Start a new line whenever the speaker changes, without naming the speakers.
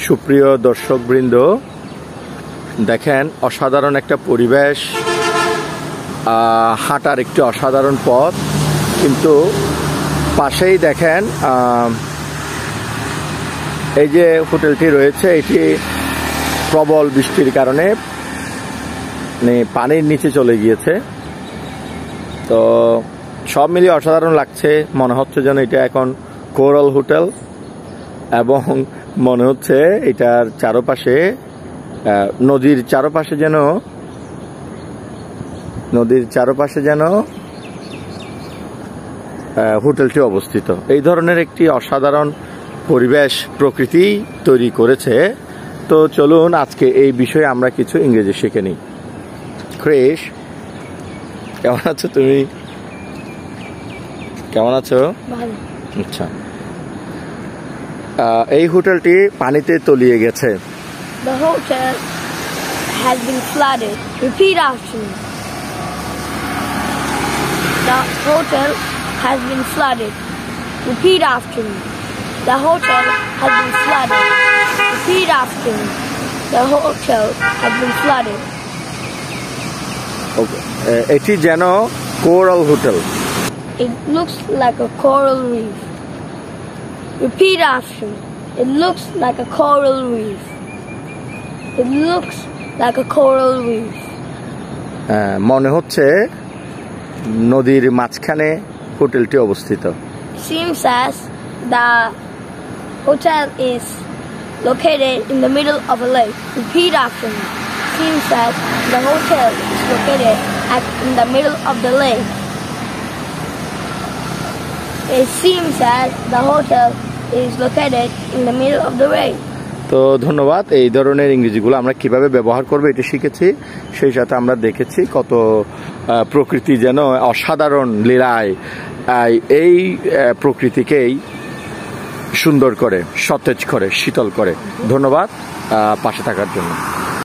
সুপ্রিয় দর্শকবৃন্দ, দেখেন অসাধারণ একটা পরিবেশ, হাঁটার একটি অসাধারণ পথ, কিন্তু পাশেই দেখেন এই যে হোটেলটি রয়েছে, এটি প্রবল বৃষ্টির কারণে পানির নিচে চলে গিয়েছে। তো সব মিলিয়ে অসাধারণ লাগছে, মনে হচ্ছে যেন এটা এখন কোরাল হোটেল, এবং মনে হচ্ছে এটার চারপাশে নদীর চারপাশে যেন হোটেলটি অবস্থিত। এই ধরনের একটি অসাধারণ পরিবেশ প্রকৃতি তৈরি করেছে। তো চলুন আজকে এই বিষয়ে আমরা কিছু ইংরেজি শিখে নিই। ক্রিস, কেমন আছো তুমি? কেমন আছো? আচ্ছা, এই হোটেলটি পানিতে তলিয়ে গেছে।
The hotel has been flooded. Repeat after me. The hotel has been flooded. Repeat after me. The hotel has been flooded. Repeat after me. The hotel has been flooded.
Okay. এটি যেন coral hotel.
It looks like a coral reef. Repeat after me. It looks like a coral reef. It looks like a coral reef.
মনে হচ্ছে নদীর মাঝখানে হোটেলটি অবস্থিত।
Seems as the hotel is located in the middle of a lake. Repeat after me. Seems as the hotel is located in the middle of the lake. It seems that the hotel is located in the middle of the lake.
তো ধন্যবাদ। এই ধরনের ইংরেজিগুলো আমরা কিভাবে ব্যবহার করব এটা শিখেছি, সেই সাথে আমরা দেখেছি কত প্রকৃতি যেন অসাধারণ লীলায় এই প্রকৃতিকেই সুন্দর করে, সতেজ করে, শীতল করে। ধন্যবাদ পাশে থাকার জন্য।